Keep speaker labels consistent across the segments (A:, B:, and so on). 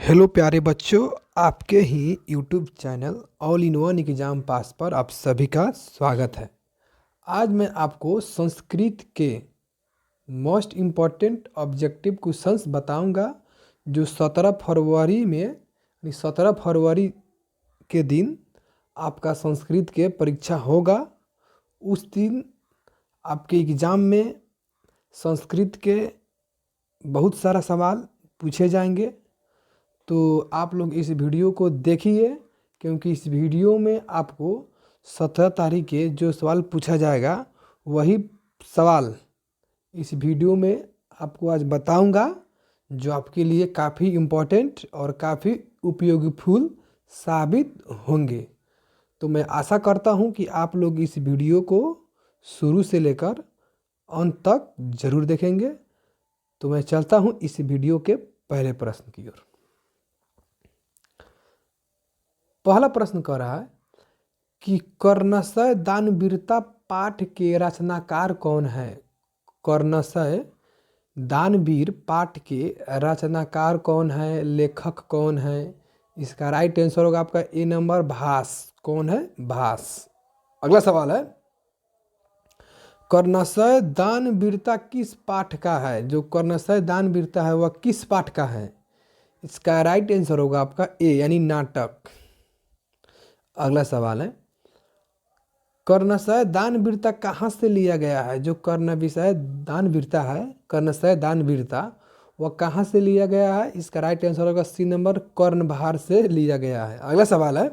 A: Hello प्यारे बच्चों, आपके ही YouTube channel all in one exam pass पर आप सभी का स्वागत है। आज मैं आपको संस्कृत के मोस्ट इम्पॉर्टेंट ऑब्जेक्टिव क्वेश्चंस बताऊंगा जो 17 फरवरी में यानी 17 फरवरी के दिन आपका संस्कृत के परीक्षा होगा। उस दिन आपके एग्ज़ाम में संस्कृत के बहुत सारा सवाल पूछे जाएंगे, तो आप लोग इस वीडियो को देखिए क्योंकि इस वीडियो में आपको 17 तारीख के जो सवाल पूछा जाएगा वही सवाल इस वीडियो में आपको आज बताऊंगा, जो आपके लिए काफ़ी इम्पोर्टेंट और काफ़ी उपयोगीफुल साबित होंगे। तो मैं आशा करता हूं कि आप लोग इस वीडियो को शुरू से लेकर अंत तक ज़रूर देखेंगे। तो मैं चलता हूं इस वीडियो के पहले प्रश्न की ओर। पहला प्रश्न कह रहा है कि कर्णशय दानवीरता पाठ के रचनाकार कौन है। कर्णशय दानवीर पाठ के रचनाकार कौन है, लेखक कौन है? इसका राइट आंसर होगा आपका ए नंबर, भास। कौन है? भास। अगला सवाल है, कर्णशय दानवीरता किस पाठ का है? जो कर्णशय दानवीरता है वह किस पाठ का है? इसका राइट आंसर होगा आपका ए यानी नाटक। अगला सवाल है, कर्णशय दानवीरता कहाँ से लिया गया है? जो कर्णविषय दानवीरता है, कर्णशय दानवीरता, वह कहाँ से लिया गया है? इसका राइट आंसर होगा सी नंबर, कर्णभार से लिया गया है। अगला सवाल है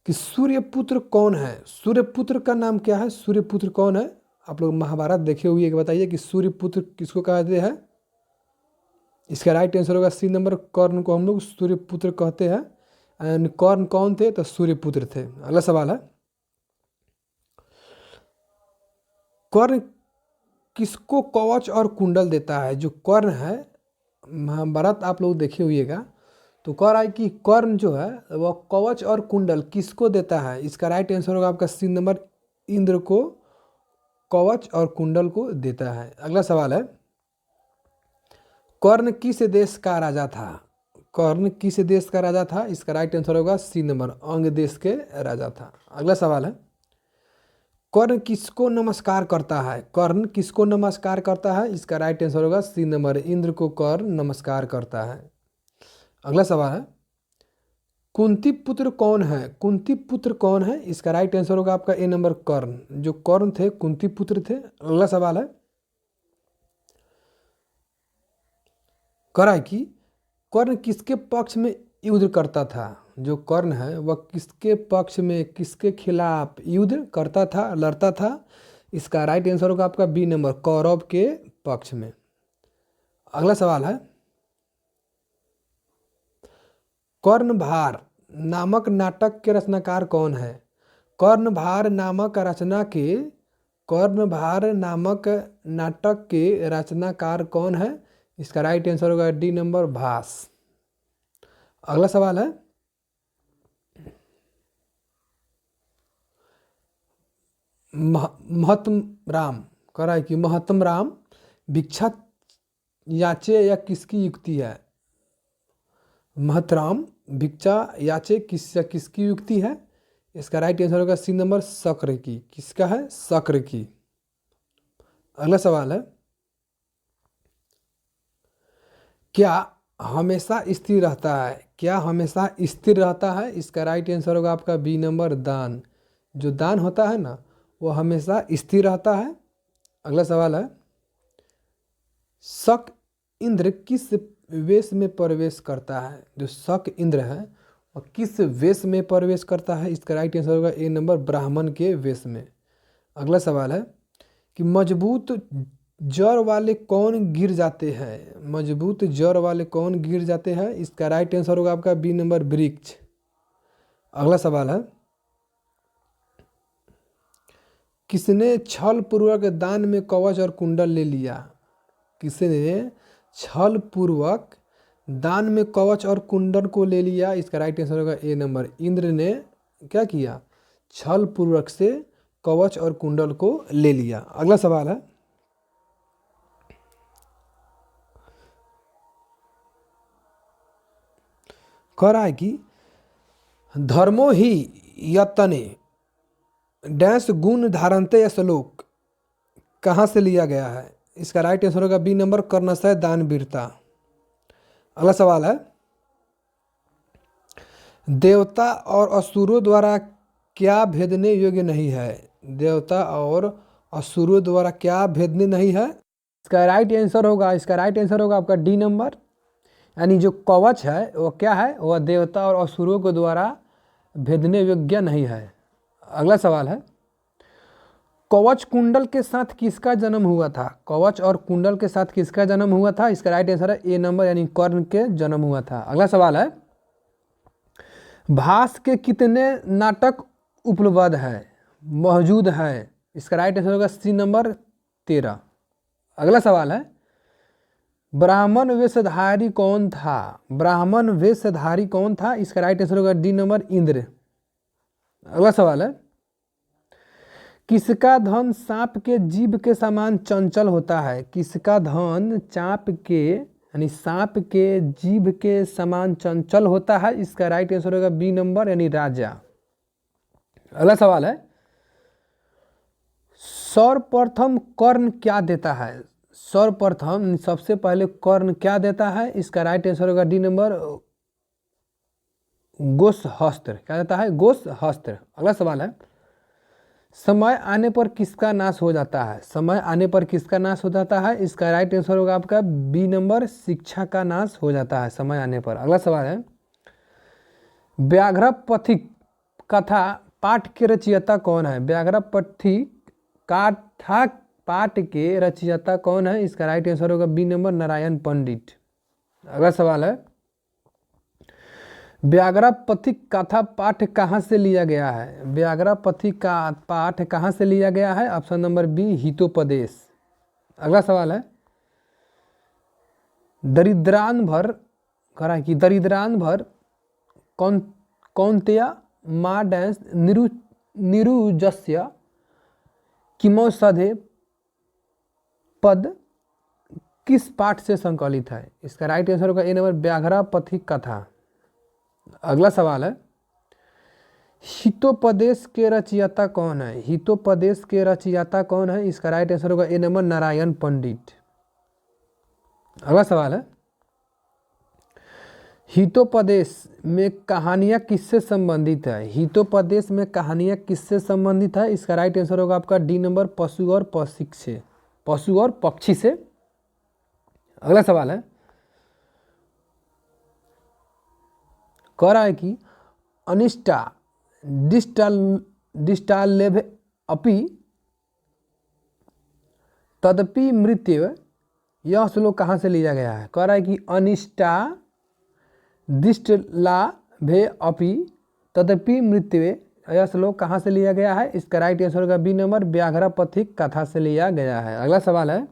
A: कि सूर्यपुत्र कौन है? सूर्यपुत्र का नाम क्या है? सूर्यपुत्र कौन है? आप लोग महाभारत देखे हुए बताइए कि सूर्यपुत्र किसको कहते हैं? इसका राइट आंसर होगा सी नंबर, कर्ण को हम लोग सूर्यपुत्र कहते हैं। एंड कर्ण कौन थे? तो सूर्यपुत्र थे। अगला सवाल है, कर्ण किसको कवच और कुंडल देता है? जो कर्ण है, महाभारत आप लोग देखे हुएगा, तो कह रहा है कि कर्ण जो है वह कवच और कुंडल किसको देता है? इसका राइट आंसर होगा आपका सी नंबर, इंद्र को कवच और कुंडल को देता है। अगला सवाल है, कर्ण किस देश का राजा था? कर्ण किस देश का राजा था? इसका राइट आंसर होगा सी नंबर, अंग देश के राजा था। अगला सवाल है, कर्ण किसको नमस्कार करता है? कर्ण किसको नमस्कार करता है? इसका राइट आंसर होगा सी नंबर, इंद्र को कर्ण नमस्कार करता है। अगला सवाल है, कुंती पुत्र कौन है? कुंती पुत्र कौन है? इसका राइट आंसर होगा आपका ए नंबर, कर्ण। जो कर्ण थे कुंती पुत्र थे। अगला सवाल है, करा कि कर्ण किसके पक्ष में युद्ध करता था? जो कर्ण है वह किसके पक्ष में, किसके खिलाफ युद्ध करता था, लड़ता था? इसका राइट आंसर होगा आपका बी नंबर, कौरव के पक्ष में। अगला सवाल है, कर्णभार नामक नाटक के रचनाकार कौन है? कर्णभार नामक रचना के, कर्णभार नामक नाटक के रचनाकार कौन है? इसका राइट आंसर होगा डी नंबर, भास। अगला सवाल है, महत्म राम कह रहा है कि महत्म राम भिक्षा याचे या किसकी युक्ति है? महतराम भिक्षा याचे किसकी युक्ति है? इसका राइट आंसर होगा सी नंबर, शक्र की। किसका है? शक्र की। अगला सवाल है, क्या हमेशा स्थिर रहता है? क्या हमेशा स्थिर रहता है? इसका राइट आंसर होगा आपका बी नंबर, दान। जो दान होता है ना वो हमेशा स्थिर रहता है। अगला सवाल है, शक इंद्र किस वेश में प्रवेश करता है? जो शक इंद्र है वह किस वेश में प्रवेश करता है? इसका राइट आंसर होगा ए नंबर, ब्राह्मण के वेश में। अगला सवाल है कि मजबूत जड़ वाले कौन गिर जाते हैं? मजबूत जड़ वाले कौन गिर जाते हैं? इसका राइट आंसर होगा आपका बी नंबर, वृक्ष। अगला सवाल है, किसने छल पूर्वक दान में कवच और कुंडल ले लिया? किसने छल पूर्वक दान में कवच और कुंडल को ले लिया? इसका राइट आंसर होगा ए नंबर, इंद्र ने क्या किया? छल पूर्वक से कवच और कुंडल को ले लिया। अगला सवाल है, कह रहा है कि धर्मो ही यतने डैश गुण धारनते श्लोक कहाँ से लिया गया है? इसका राइट आंसर होगा बी नंबर, कर्णशय दान वीरता। अगला सवाल है, देवता और असुरों द्वारा क्या भेदने योग्य नहीं है? देवता और असुरों द्वारा क्या भेदने नहीं है? इसका राइट आंसर होगा आपका डी नंबर, यानी जो कवच है वो क्या है? वह देवता और असुरों के द्वारा भेदने योग्य नहीं है। अगला सवाल है, कवच कुंडल के साथ किसका जन्म हुआ था? कवच और कुंडल के साथ किसका जन्म हुआ था? इसका राइट आंसर है ए नंबर, यानी कर्ण के जन्म हुआ था। अगला सवाल है, भास के कितने नाटक उपलब्ध है, मौजूद है? इसका राइट आंसर होगा सी नंबर 13। अगला सवाल है, ब्राह्मण वेशधारी कौन था? ब्राह्मण वेशधारी कौन था? इसका राइट आंसर होगा डी नंबर, इंद्र। अगला सवाल है, किसका धन सांप के जीभ के समान चंचल होता है? किसका धन चाप के यानी सांप के जीभ के समान चंचल होता है? इसका राइट आंसर होगा बी नंबर, यानी राजा। अगला सवाल है, सर्वप्रथम कर्ण क्या देता है? सर्वप्रथम सबसे पहले कर्ण क्या देता है? इसका राइट आंसर होगा डी नंबर, गोशहस्त्र। क्या देता है? गोशहस्त्र। अगला सवाल है, समय आने पर किसका नाश हो जाता है? समय आने पर किसका नाश हो जाता है? इसका राइट आंसर होगा आपका बी नंबर, शिक्षा का नाश हो जाता है समय आने पर। अगला सवाल है, व्याघ्र पथिक कथा पाठ के रचयिता कौन है? व्याघ्र पथिक कथा पाठ के रचयिता कौन है? इसका राइट आंसर होगा बी नंबर, नारायण पंडित। अगला सवाल है, व्याघ्रपथिक कथा पाठ कहाँ से लिया गया है? व्याघ्रपथिक का पाठ कहाँ से लिया गया है? Option number B, Hitopadesha. अगला सवाल है, दरिद्रान भर करा कि दरिद्रान भर कौन्तेय मा डैश निरुजस्य किमौषधे पद किस पाठ से संकलित है? इसका राइट आंसर होगा ए नंबर, व्याघ्रपथिक कथा। अगला सवाल है, हितोपदेश के रचयिता कौन है? हितोपदेश के रचयिता कौन है? इसका राइट आंसर होगा ए नंबर, नारायण पंडित। अगला सवाल है, हितोपदेश में कहानियां किससे संबंधित है? हितोपदेश में कहानियां किससे संबंधित है? इसका राइट आंसर होगा आपका डी नंबर, पशु और पक्षी से। अगला सवाल है, कह रहा है कि अनिष्टा डिस्टालेभ अपि तदपि मृत्यु, यह श्लोक कहाँ से लिया गया है? कह रहा है कि अनिष्टा डिस्टलाभे अपि तदपि मृत्यु, यह श्लोक कहाँ से लिया गया है? इसका राइट आंसर होगा बी नंबर, व्याघ्रपथिक कथा से लिया गया है। अगला सवाल है,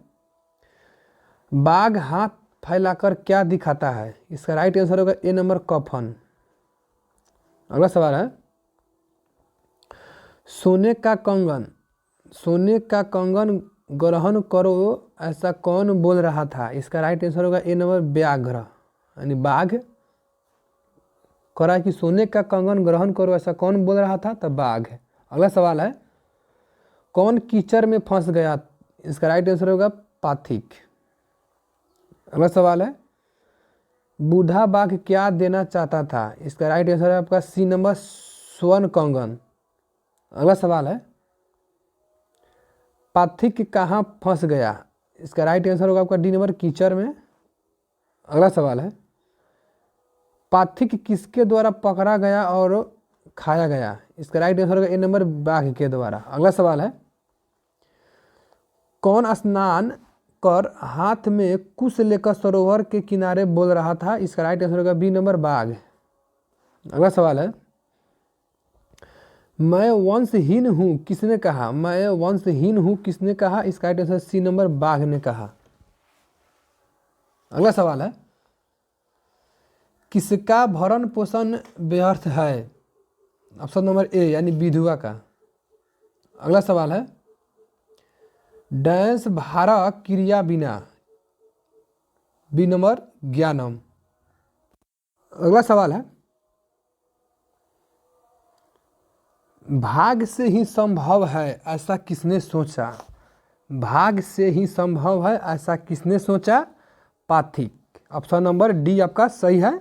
A: बाघ हाथ फैलाकर क्या दिखाता है? इसका राइट आंसर होगा ए नंबर, कफन। अगला सवाल है, सोने का कंगन ग्रहण करो ऐसा कौन बोल रहा था? इसका राइट आंसर होगा ए नंबर, व्याघ्र यानी बाघ। कह रहा है कि सोने का कंगन ग्रहण करो ऐसा कौन बोल रहा था? तो बाघ। अगला सवाल है, कौन कीचड़ में फंस गया? इसका राइट आंसर होगा पाथिक। अगला सवाल है, बूढ़ा बाघ क्या देना चाहता था? इसका राइट आंसर है आपका सी नंबर, स्वर्ण कंगन। अगला सवाल है, पाथिक कहाँ फंस गया? इसका राइट आंसर होगा आपका डी नंबर, कीचड़ में। अगला सवाल है, पाथिक किसके द्वारा पकड़ा गया और खाया गया? इसका राइट आंसर होगा ए नंबर, बाघ के द्वारा। अगला सवाल है, कौन स्नान कर हाथ में कुश लेकर सरोवर के किनारे बोल रहा था? इसका राइट आंसर होगा बी नंबर, बाघ। अगला सवाल है, मैं वंशहीन हूँ किसने कहा? मैं वंशहीन हूँ किसने कहा? इसका राइट आंसर सी नंबर, बाघ ने कहा। अगला सवाल है, किसका भरण पोषण व्यर्थ है? ऑप्शन नंबर ए, यानी विधवा का। अगला सवाल है, डैश भारा क्रिया बिना, बी नंबर, ज्ञानम। अगला सवाल है, भाग से ही संभव है ऐसा किसने सोचा? भाग से ही संभव है ऐसा किसने सोचा? पाथिक। ऑप्शन नंबर डी आपका सही है।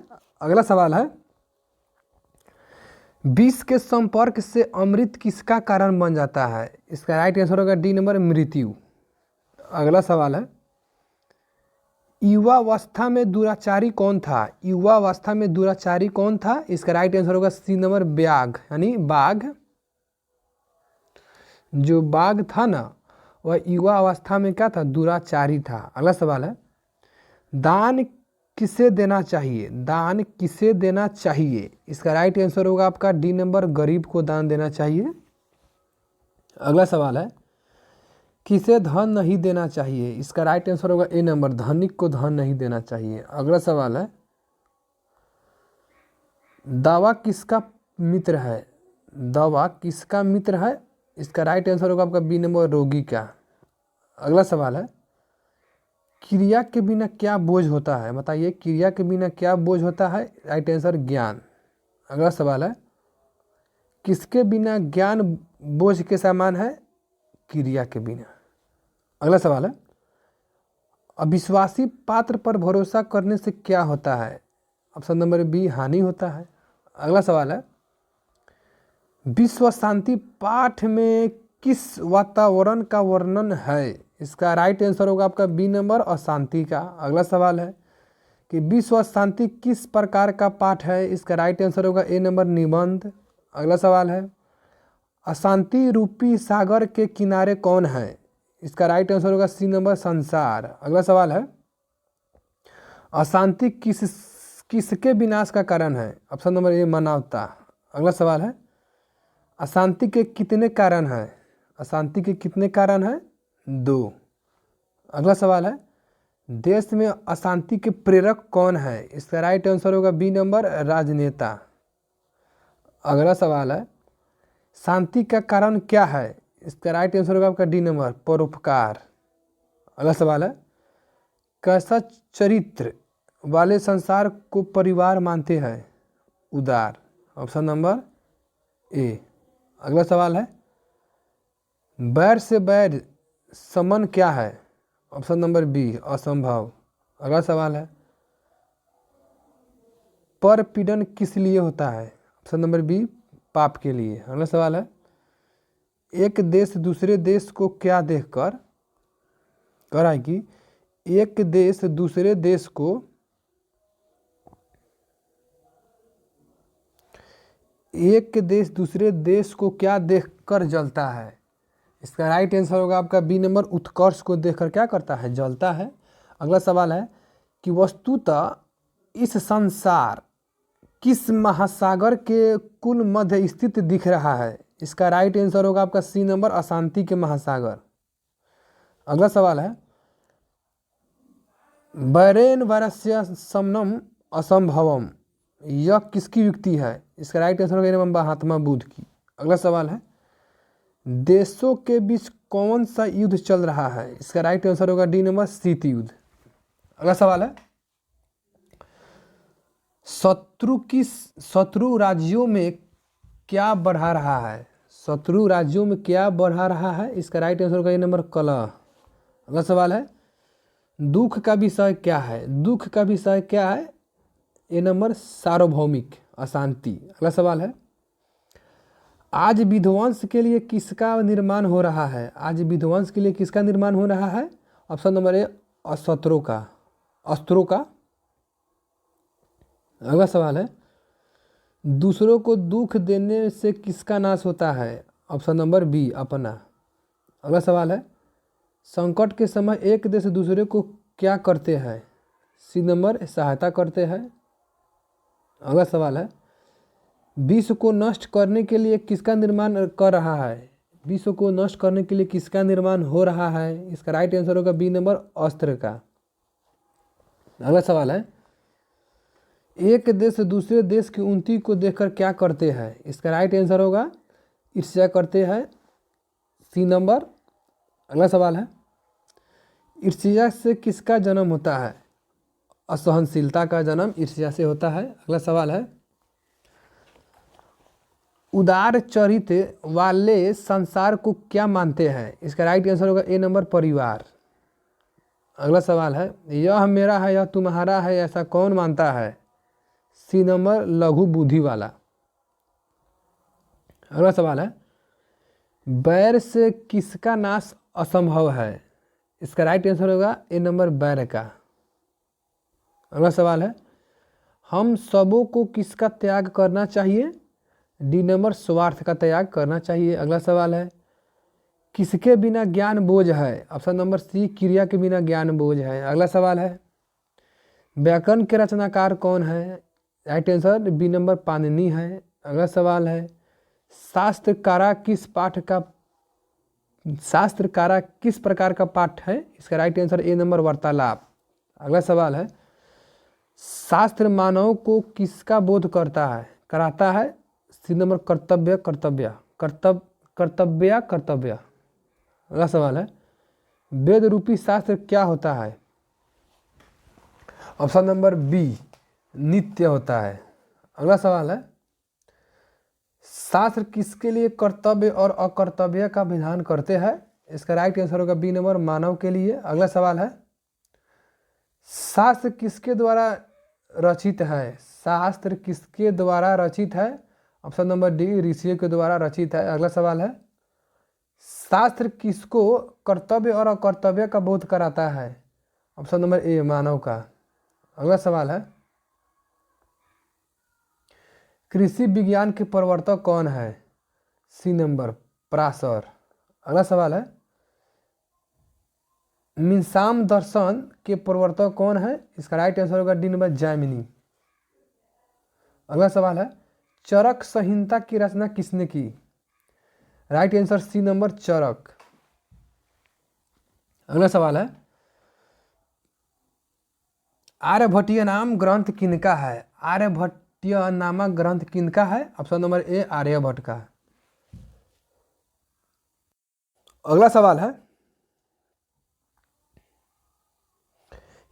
A: अगला सवाल है, विष के संपर्क से अमृत किसका कारण बन जाता है? इसका राइट आंसर होगा डी नंबर मृत्यु। अगला सवाल है, युवावस्था में दुराचारी कौन था? युवावस्था में दुराचारी कौन था? इसका राइट आंसर होगा सी नंबर व्याघ यानी बाघ। जो बाघ था ना वह युवा अवस्था में क्या था? दुराचारी था। अगला सवाल है, दान किसे देना चाहिए? दान किसे देना चाहिए? इसका राइट आंसर होगा आपका डी नंबर गरीब को दान देना चाहिए। अगला सवाल है, किसे धन नहीं देना चाहिए? इसका राइट आंसर होगा ए नंबर धनिक को धन नहीं देना चाहिए। अगला सवाल है, दवा किसका मित्र है? दवा किसका मित्र है? इसका राइट आंसर होगा आपका बी नंबर रोगी का। अगला सवाल है, क्रिया के बिना क्या बोझ होता है? बताइए क्रिया के बिना क्या बोझ होता है? राइट आंसर ज्ञान। अगला सवाल है, किसके बिना ज्ञान बोझ के समान है? क्रिया के बिना। अगला सवाल है, अविश्वासी पात्र पर भरोसा करने से क्या होता है? ऑप्शन नंबर बी हानि होता है। अगला सवाल है, विश्व शांति पाठ में किस वातावरण का वर्णन है? इसका राइट आंसर होगा आपका बी नंबर अशांति का। अगला सवाल है कि विश्व शांति किस प्रकार का पाठ है? इसका राइट आंसर होगा ए नंबर निबंध। अगला सवाल है, अशांति रूपी सागर के किनारे कौन है? इसका राइट आंसर होगा सी नंबर संसार। अगला सवाल है, अशांति किसके विनाश का कारण है? ऑप्शन नंबर ए मानवता। अगला सवाल है, अशांति के कितने कारण हैं? अशांति के कितने कारण हैं? 2। अगला सवाल है, देश में अशांति के प्रेरक कौन है? इसका राइट आंसर होगा बी नंबर राजनेता। अगला सवाल है, शांति का कारण क्या है? इसका राइट आंसर होगा आपका डी नंबर परोपकार। अगला सवाल है, कैसा चरित्र वाले संसार को परिवार मानते हैं? उदार। ऑप्शन नंबर ए। अगला सवाल है, बैर से बैर समन क्या है? ऑप्शन नंबर बी असंभव। अगला सवाल है, पर पीड़न किस लिए होता है? ऑप्शन नंबर बी पाप के लिए। अगला सवाल है, एक देश दूसरे देश को क्या देखकर कह रहा है कि एक देश दूसरे देश को क्या देखकर जलता है? इसका राइट आंसर होगा आपका बी नंबर उत्कर्ष को देखकर क्या करता है? जलता है। अगला सवाल है कि वस्तुतः इस संसार किस महासागर के कुल मध्य स्थित दिख रहा है? इसका राइट आंसर होगा आपका सी नंबर अशांति के महासागर। अगला सवाल है, बैरेन वरस्य समनम असंभवम यह किसकी युक्ति है? इसका राइट आंसर होगा महात्मा बुद्ध की। अगला सवाल है, देशों के बीच कौन सा युद्ध चल रहा है? इसका राइट आंसर होगा डी नंबर शीत युद्ध। अगला सवाल है, शत्रु राज्यों में क्या बढ़ा रहा है? शत्रु राज्यों में क्या बढ़ा रहा है? इसका राइट आंसर होगा ए नंबर कलह। अगला सवाल है, दुख का विषय क्या है? दुख का विषय क्या है? ए नंबर सार्वभौमिक अशांति। अगला सवाल है, आज विध्वंस के लिए किसका निर्माण हो रहा है? आज विध्वंस के लिए किसका निर्माण हो रहा है? ऑप्शन नंबर ए अस्त्रों का। अगला सवाल है, दूसरों को दुख देने से किसका नाश होता है? ऑप्शन नंबर बी अपना। अगला सवाल है, संकट के समय एक देश दूसरे को क्या करते हैं? सी नंबर सहायता करते हैं। अगला सवाल है, विश्व को नष्ट करने के लिए किसका निर्माण कर रहा है? विश्व को नष्ट करने के लिए किसका निर्माण हो रहा है? इसका राइट आंसर होगा बी नंबर अस्त्र का। अगला सवाल है, एक देश दूसरे देश की उन्नति को देखकर क्या करते हैं? इसका राइट आंसर होगा ईर्ष्या करते हैं, सी नंबर। अगला सवाल है, ईर्ष्या से किसका जन्म होता है? असहनशीलता का जन्म ईर्ष्या से होता है। अगला सवाल है, उदार चरित्र वाले संसार को क्या मानते हैं? इसका राइट आंसर होगा ए नंबर परिवार। अगला सवाल है, यह मेरा है यह तुम्हारा है ऐसा कौन मानता है? सी नंबर लघु बुद्धि वाला। अगला सवाल है, बैर से किसका नाश असंभव है? इसका राइट आंसर होगा ए नंबर बैर का। अगला सवाल है, हम सबों को किसका त्याग करना चाहिए? डी नंबर स्वार्थ का त्याग करना चाहिए। अगला सवाल है, किसके बिना ज्ञान बोझ है? ऑप्शन नंबर सी क्रिया के बिना ज्ञान बोझ है। अगला सवाल है, व्याकरण के रचनाकार कौन है? Right answer B number Panini है। अगला सवाल है, शास्त्रकारा किस प्रकार का पाठ है? इसका राइट आंसर ए नंबर वार्तालाप। अगला सवाल है, शास्त्र मानव को किसका बोध कराता है? सी नंबर कर्तव्य। अगला सवाल है, वेद रूपी शास्त्र क्या होता है? ऑप्शन नंबर बी नित्य होता है। अगला सवाल है, शास्त्र किसके लिए कर्तव्य और अकर्तव्य का विधान करते हैं? इसका राइट आंसर होगा बी नंबर मानव के लिए। अगला सवाल है, शास्त्र किसके द्वारा रचित है? शास्त्र किसके द्वारा रचित है? ऑप्शन नंबर डी ऋषियों के द्वारा रचित है। अगला सवाल है, शास्त्र किसको कर्तव्य और अकर्तव्य का बोध कराता है? ऑप्शन नंबर ए मानव का। अगला सवाल है, कृषि विज्ञान के प्रवर्तक कौन है? C number Parashar. अगला सवाल है, मीमांसा दर्शन के प्रवर्तक कौन है? इसका राइट आंसर होगा डी नंबर जैमिनी। अगला सवाल है, चरक संहिता की रचना किसने की? राइट आंसर सी नंबर चरक। अगला सवाल है, आर्यभट्टीय नाम ग्रंथ किनका है? आर्यभट्टीय नामक ग्रंथ किनका है? ऑप्शन नंबर ए आर्यभट्ट का। अगला सवाल है,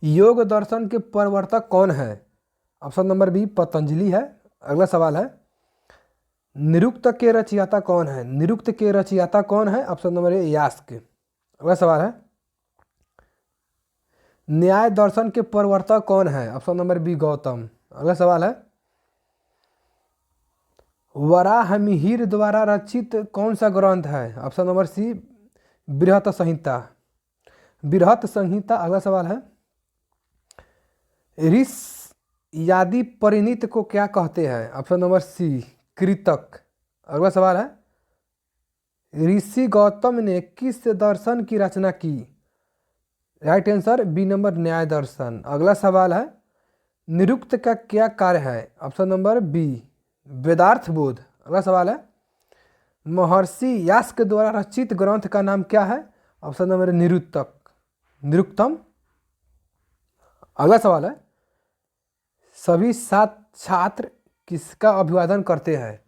A: योग दर्शन के प्रवर्तक कौन है? ऑप्शन नंबर बी पतंजलि है। अगला सवाल है, निरुक्त के रचयिता कौन है? निरुक्त के रचयिता कौन है? Option number A Yaska. अगला सवाल है, न्याय दर्शन के प्रवर्तक कौन है? Option number B Gautam. अगला सवाल है, वराहमिहिर द्वारा रचित कौन सा ग्रंथ है? ऑप्शन नंबर सी बृहत संहिता। अगला सवाल है, ऋष यादि परिणीत को क्या कहते हैं? ऑप्शन नंबर सी कृतक। अगला सवाल है, ऋषि गौतम ने किस दर्शन की रचना की? राइट आंसर बी नंबर न्याय दर्शन। अगला सवाल है, निरुक्त का क्या कार्य है? ऑप्शन नंबर बी वेदार्थ बोध। अगला सवाल है, महर्षि यास्क द्वारा रचित ग्रंथ का नाम क्या है? ऑप्शन नंबर निरुक्तम। अगला सवाल है, सभी छात्र किसका अभिवादन करते हैं?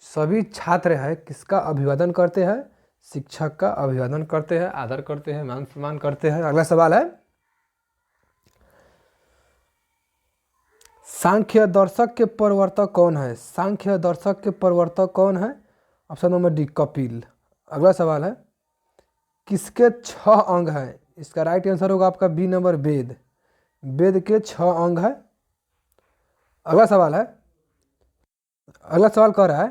A: सभी छात्र है किसका अभिवादन करते हैं? शिक्षक का अभिवादन करते हैं, आदर करते हैं, मान सम्मान करते हैं। अगला सवाल है, सांख्य दर्शक के प्रवर्तक कौन है? सांख्य दर्शक के प्रवर्तक कौन है? Option number D Kapil. अगला सवाल है, किसके 6 अंग हैं? इसका राइट आंसर होगा आपका बी नंबर वेद। वेद के 6 अंग है। अगला सवाल कह रहा है,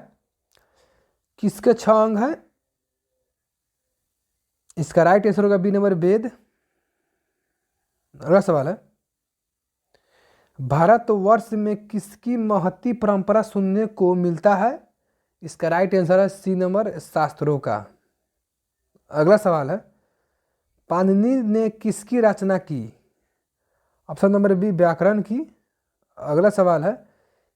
A: किसके 6 अंग है? इसका राइट आंसर होगा बी नंबर वेद। अगला सवाल है, भारतवर्ष में किसकी महती परंपरा सुनने को मिलता है? इसका राइट आंसर है सी नंबर शास्त्रों का। अगला सवाल है, पाणिनि ने किसकी रचना की? ऑप्शन नंबर बी व्याकरण की। अगला सवाल है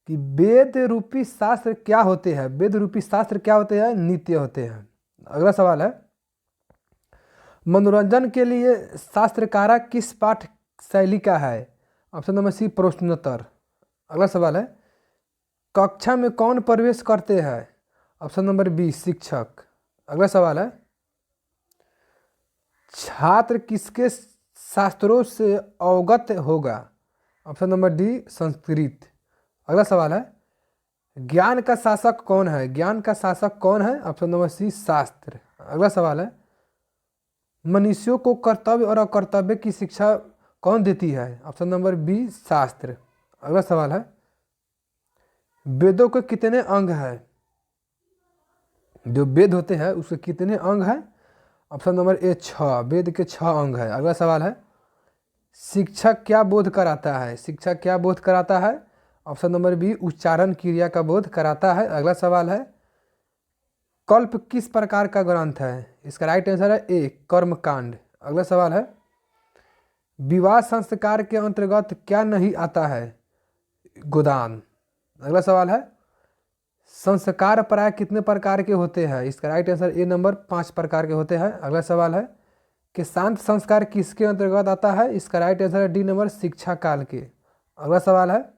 A: कि वेद रूपी शास्त्र क्या होते हैं? वेद रूपी शास्त्र क्या होते हैं? नित्य होते हैं। अगला सवाल है, मनोरंजन के लिए शास्त्रकारा किस पाठ शैली का है? ऑप्शन नंबर सी प्रश्नोत्तर। अगला सवाल है, कक्षा में कौन प्रवेश करते हैं? ऑप्शन नंबर बी शिक्षक। अगला सवाल है, छात्र किसके शास्त्रों से अवगत होगा? Option number D Sanskrit. अगला सवाल है, ज्ञान का शासक कौन है? ज्ञान का शासक कौन है? ऑप्शन नंबर सी शास्त्र। अगला सवाल है, मनुष्यों को कर्तव्य और अकर्तव्य की शिक्षा कौन देती है? ऑप्शन नंबर बी शास्त्र। अगला सवाल है, वेदों के कितने अंग हैं? जो वेद होते हैं उसके कितने अंग हैं? ऑप्शन नंबर ए 6, वेद के 6 अंग है। अगला सवाल है, शिक्षा क्या बोध कराता है? शिक्षा क्या बोध कराता है? ऑप्शन नंबर बी उच्चारण क्रिया का बोध कराता है। अगला सवाल है, कल्प किस प्रकार का ग्रंथ है? इसका राइट आंसर है ए कर्मकांड। अगला सवाल है, विवाह संस्कार के अंतर्गत क्या नहीं आता है? गोदान। अगला सवाल है, संस्कार प्राय कितने प्रकार के होते हैं? इसका राइट आंसर ए नंबर 5 प्रकार के होते हैं। अगला सवाल है कि शांत संस्कार किसके अंतर्गत आता है? इसका राइट आंसर है डी नंबर शिक्षा काल के। अगला सवाल है,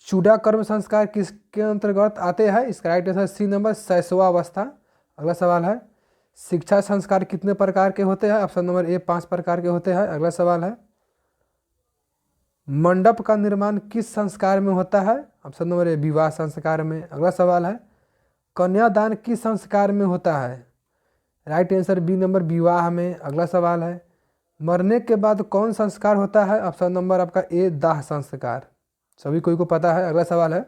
A: चूड़ा कर्म संस्कार किसके अंतर्गत आते हैं? इसका राइट आंसर सी नंबर शैशवावस्था। अगला सवाल है, शिक्षा संस्कार कितने प्रकार के होते हैं? ऑप्शन नंबर ए 5 प्रकार के होते हैं। अगला सवाल है, मंडप का निर्माण किस संस्कार में होता है? ऑप्शन नंबर ए विवाह संस्कार में। अगला सवाल है, कन्यादान किस संस्कार में होता है? राइट आंसर बी नंबर विवाह में। अगला सवाल है, मरने के बाद कौन संस्कार होता है? ऑप्शन नंबर आपका ए दाह संस्कार। सभी कोई को पता है। अगला सवाल है,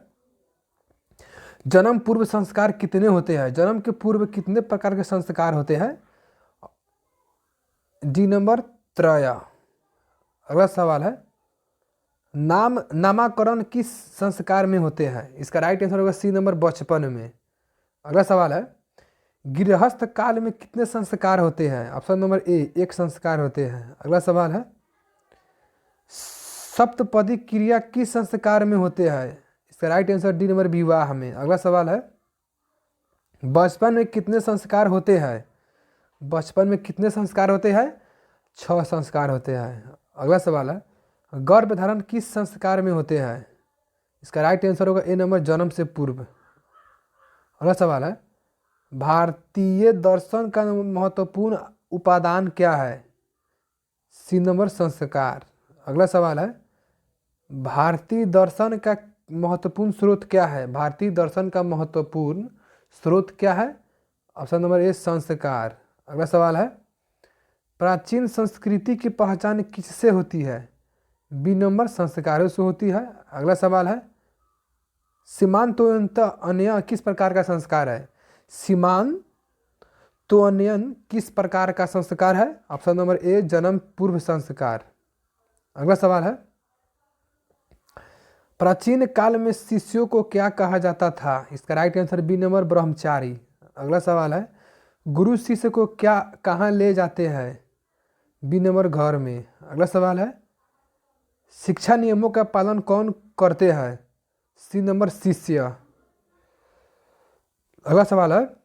A: जन्म पूर्व संस्कार कितने होते हैं? जन्म के पूर्व कितने प्रकार के संस्कार होते हैं? D number 3। अगला सवाल है, नामकरण किस संस्कार में होते हैं? इसका राइट आंसर होगा सी नंबर बचपन में। अगला सवाल है, गृहस्थ काल में कितने संस्कार होते हैं? ऑप्शन नंबर ए 1 संस्कार होते हैं। अगला सवाल है, सप्तपदी क्रिया किस संस्कार में होते हैं? इसका राइट आंसर डी नंबर विवाह में। अगला सवाल है, बचपन में कितने संस्कार होते हैं? बचपन में कितने संस्कार होते हैं? 6 संस्कार होते हैं। अगला सवाल है, गर्भधारण किस संस्कार में होते हैं? इसका राइट आंसर होगा ए नंबर जन्म से पूर्व। अगला सवाल है, भारतीय दर्शन का महत्वपूर्ण उपादान क्या है? सी नंबर संस्कार। अगला सवाल है, भारतीय दर्शन का महत्वपूर्ण स्रोत क्या है? भारतीय दर्शन का महत्वपूर्ण स्रोत क्या है? ऑप्शन नंबर ए संस्कार। अगला सवाल है, प्राचीन संस्कृति की पहचान किससे होती है? बी नंबर संस्कारों से होती है। अगला सवाल है, सीमांतोन्नयन किस प्रकार का संस्कार है? सीमांतोन्नयन किस प्रकार का संस्कार है? ऑप्शन नंबर ए जन्म पूर्व संस्कार। अगला सवाल है, प्राचीन काल में शिष्यों को क्या कहा जाता था? इसका राइट आंसर बी नंबर ब्रह्मचारी। अगला सवाल है, गुरु शिष्य को क्या कहाँ ले जाते हैं? बी नंबर घर में। अगला सवाल है, शिक्षा नियमों का पालन कौन करते हैं? सी नंबर शिष्य। अगला सवाल है,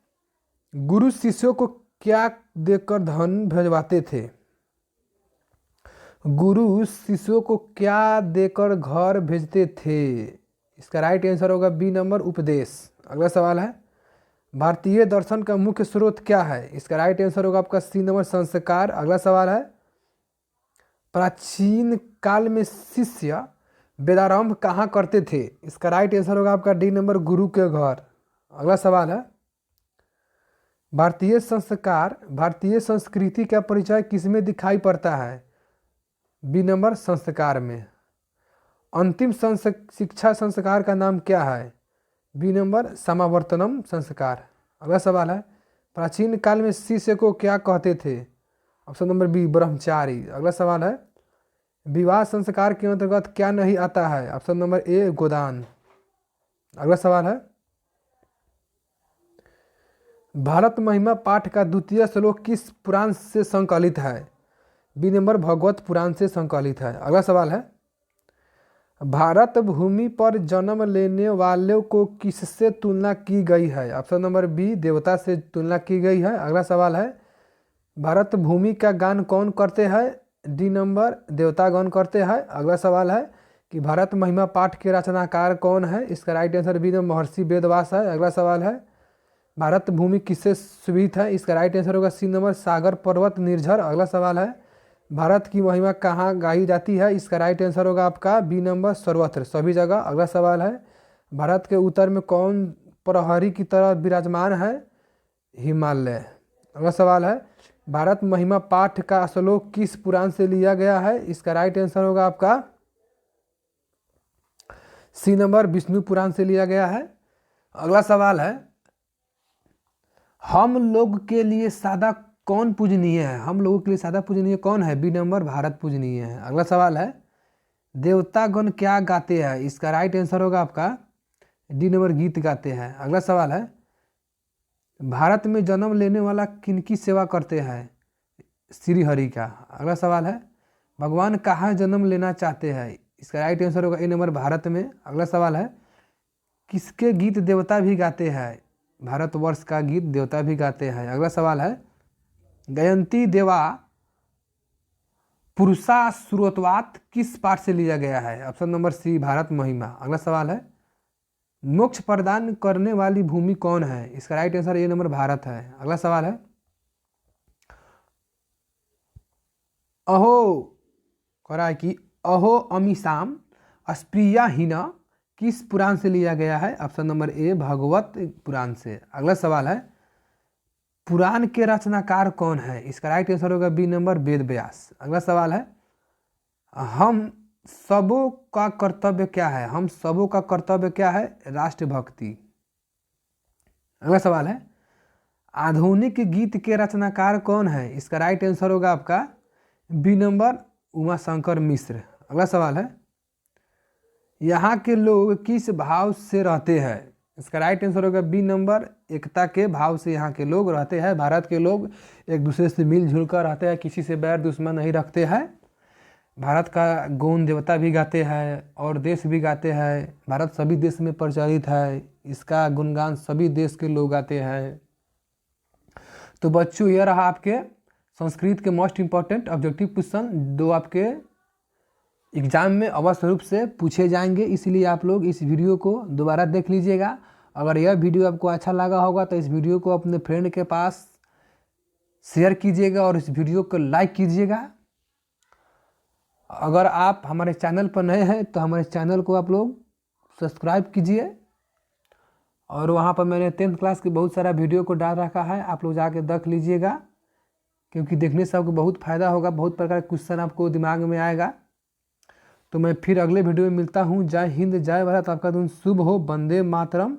A: गुरु शिष्यों को क्या देकर धन भेजवाते थे? गुरु शिष्यों को क्या देकर घर भेजते थे? इसका राइट आंसर होगा बी नंबर उपदेश। अगला सवाल है, भारतीय दर्शन का मुख्य स्रोत क्या है? इसका राइट आंसर होगा आपका सी नंबर संस्कार। अगला सवाल है, प्राचीन काल में शिष्य वेदारंभ कहाँ करते थे? इसका राइट आंसर होगा आपका डी नंबर गुरु के घर। अगला सवाल है, भारतीय संस्कृति का परिचय किसमें दिखाई पड़ता है? बी नंबर संस्कार में। अंतिम शिक्षा संस्कार का नाम क्या है? बी नंबर समावर्तनम संस्कार। अगला सवाल है, प्राचीन काल में शिष्य को क्या कहते थे? ऑप्शन नंबर बी ब्रह्मचारी। अगला सवाल है, विवाह संस्कार के अंतर्गत क्या नहीं आता है? ऑप्शन नंबर ए गोदान। अगला सवाल है, भारत महिमा पाठ का द्वितीय श्लोक किस पुराण से संकलित है? बी नंबर भगवत पुराण से संकलित है। अगला सवाल है, भारत भूमि पर जन्म लेने वालों को किससे तुलना की गई है? ऑप्शन नंबर बी देवता से तुलना की गई है। अगला सवाल है, भारत भूमि का गान कौन करते हैं? डी नंबर देवतागण करते हैं। अगला सवाल है कि भारत महिमा पाठ के रचनाकार कौन है? इसका राइट आंसर बी नंबर महर्षि वेदव्यास है। अगला सवाल है, भारत भूमि किससे सुभित है? इसका राइट आंसर होगा सी नंबर सागर पर्वत निर्झर। अगला सवाल है, भारत की महिमा कहाँ गाई जाती है? इसका राइट आंसर होगा आपका बी नंबर सर्वत्र, सभी जगह। अगला सवाल है, भारत के उत्तर में कौन प्रहरी की तरह विराजमान है? हिमालय। अगला सवाल है, भारत महिमा पाठ का श्लोक किस पुराण से लिया गया है? इसका राइट आंसर होगा आपका सी नंबर, विष्णु पुराण से लिया गया है। अगला सवाल है, हम लोग के लिए सादा कौन पूजनीय है? हम लोगों के लिए सादा पूजनीय कौन है? बी नंबर, भारत पूजनीय है। अगला सवाल है, देवतागण क्या गाते हैं? इसका राइट आंसर होगा आपका डी नंबर, गीत गाते हैं। अगला सवाल है, भारत में जन्म लेने वाला किनकी सेवा करते हैं? श्री हरि का। अगला सवाल है, भगवान कहाँ जन्म लेना चाहते हैं? इसका राइट आंसर होगा ए नंबर, भारत में। अगला सवाल है, किसके गीत देवता भी गाते हैं? भारतवर्ष का गीत देवता भी गाते हैं। अगला सवाल है, गयंती देवा पुरुषा श्रोतवात किस पाठ से लिया गया है? ऑप्शन नंबर सी, भारत महिमा। अगला सवाल है, मोक्ष प्रदान करने वाली भूमि कौन है? इसका right answer A number, Bharat है। अगला सवाल है, अहो कह रहा है कि अहो अमीशाम अस्प्रिया हिना किस पुराण से लिया गया है? ऑप्शन नंबर ए, भागवत पुराण से। अगला सवाल है, पुराण के रचनाकार कौन है? इसका राइट आंसर होगा बी नंबर, वेद व्यास। अगला सवाल है, हम सबों का कर्तव्य क्या है? हम सबों का कर्तव्य क्या है? राष्ट्रभक्ति। अगला सवाल है, आधुनिक गीत के रचनाकार कौन है? इसका राइट आंसर होगा आपका बी नंबर, उमा शंकर मिश्र। अगला सवाल है, यहाँ के लोग किस भाव से रहते हैं? इसका राइट आंसर होगा बी नंबर, एकता के भाव से यहाँ के लोग रहते हैं। भारत के लोग एक दूसरे से मिलजुल कर रहते हैं, किसी से बैर दुश्मन नहीं रखते हैं। भारत का गुण देवता भी गाते हैं और देश भी गाते हैं। भारत सभी देश में प्रचलित है, इसका गुणगान सभी देश के लोग गाते हैं। तो बच्चों, यह रहा आपके संस्कृत के मोस्ट इम्पॉर्टेंट ऑब्जेक्टिव क्वेश्चन, जो आपके एग्जाम में अवश्य रूप से पूछे जाएंगे। इसलिए आप लोग इस वीडियो को दोबारा देख लीजिएगा। अगर यह वीडियो आपको अच्छा लगा होगा तो इस वीडियो को अपने फ्रेंड के पास शेयर कीजिएगा और इस वीडियो को लाइक कीजिएगा। अगर आप हमारे चैनल पर नए हैं तो हमारे चैनल को आप लोग सब्सक्राइब कीजिए, और वहाँ पर मैंने 10th क्लास की बहुत सारा वीडियो को डाल रखा है, आप लोग जाके देख लीजिएगा, क्योंकि देखने से आपको बहुत फ़ायदा होगा, बहुत प्रकार के क्वेश्चन आपको दिमाग में आएगा। तो मैं फिर अगले वीडियो में मिलता हूँ। जय हिंद, जय भारत, आपका दिन शुभ हो। वंदे मातरम।